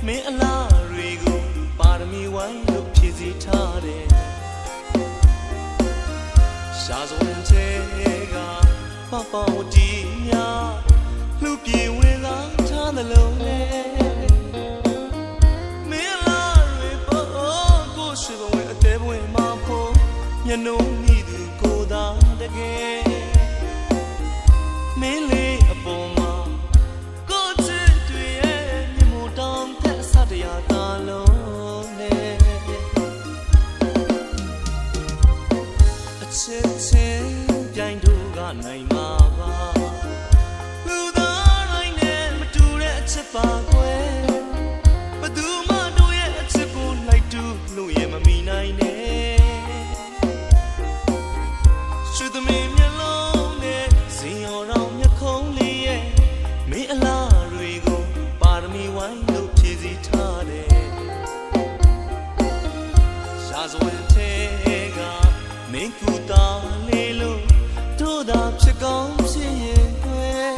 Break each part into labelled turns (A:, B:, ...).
A: မင်းအလားတွေကိုပါရမီဝိုင်းလို့ဖြည့်စည်ထားတယ်ရှားစုံချေကပပဝတီများလူပြေဝင်လာထားသလုံးနဲ့မင်းအလားတွေပေါ်ကိုရှိဘဝင်အသေးဝင်မှာဖို့မျက်နှုံးမိသူကိုသာတကယ်မင်းလေးအပေါ်မှာကိုချစ်တွေရဲ့မြင်မို့တောင်းတဲ့စတရားသာလုံးနဲ့အချစ်ချင်းပြိုင်တို့ကနိုင်မှာပါလူသားတိုင်းနဲ့မတူတဲ့အချစ်ပါကွယ်ဘသူမှတို့ရဲ့အချစ်ကိုလိုက်တူလို့ရင်မမီနိုင်နဲ့ရှုသမီးမျက်လုံးနဲ့စင်ရောင်တော်မျက်ခုံးလေးရဲ့မင်းအလားတွေကိုပါရမီဝိုင်းလို့ဖြည့်စည်ထားတယ်ရှားစွင်တဲ့ကမင်းကူတာလေးလို့တို့သာဖြစ်ကောင်းဖြစ်ရင်ကွယ်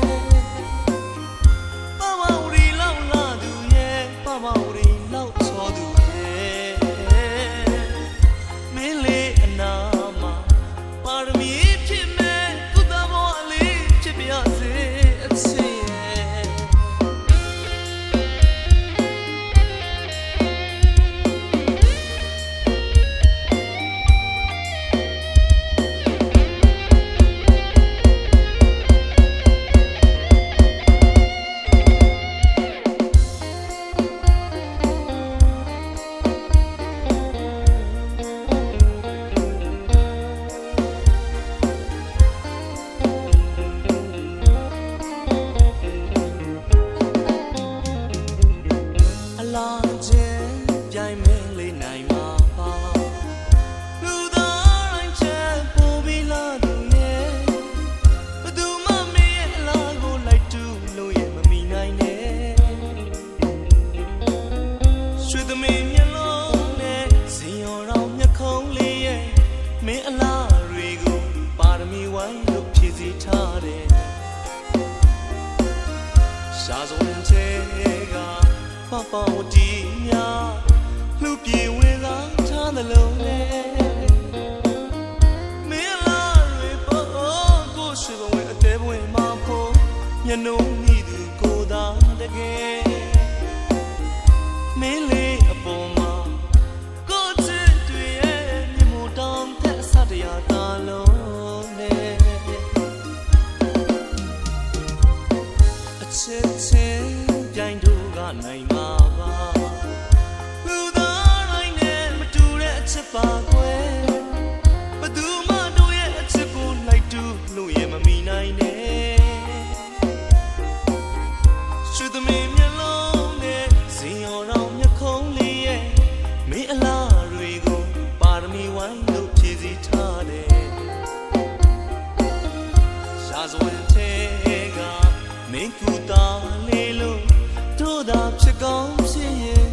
A: ပမဝရီလောက်လာသူရဲ့ပမဝရီလောက်ချောသူရဲ့မင်းလေးအနာမှာပါရမီဖြစ်မဲ့ကုသဘောအလေးဖြစ်ပြစေအချစ်ပြိုင်မဲလေးနိုင်မှာပါလူသားတိုင်းချက်ပို့ပြီးလာသူရဲ့ဘသူမှမင်းရဲ့အလားကိုလိုက်တူလို့ရဲ့မမီနိုင်နဲ့ရွှေသမီးမျက်လုံးနဲ့စင်ရောင်တော်မျက်ခုံးလေးရဲ့မင်းအလားတွေကိုပါရမီဝိုင်းလို့ဖြည့်စည်ထားတယ်ရှားစုံချေကပပဝတီများလူပြေဝင်လာထားသလုံးနဲ့မင်းလားတွေပေါ်ကိုရှိဘဝင်အသေးဝင်မှာဖို့မျက်နှုံးမိသူကိုသာတကယ်မင်းလေးအပေါ်မှာကိုချစ်တွေရဲ့မြင်မို့တောင်းတဲ့စတရားသာလုံးနဲ့အချစ်ချင်းပြိုင်တို့ကနိုင်မှာပါလူသားတိုင်းနဲ့မတူတဲ့အချစ်ပါကွယ်ဘသူမှတို့ရဲ့အချစ်ကိုလိုက်တူလို့ရင်မမီနိုင်နဲ့ရှုသမီးမျက်လုံးနဲ့စင်ရောင်တော်မျက်ခုံးလေးရဲ့မင်းအလားတွေကိုပါရမီဝိုင်းလို့ဖြည့်စည်ထားတယ်ရှားစွင်တဲ့ကမင်းကူတာလေးလို့တို့သာဖြစ်ကောင်းဖြစ်ရင်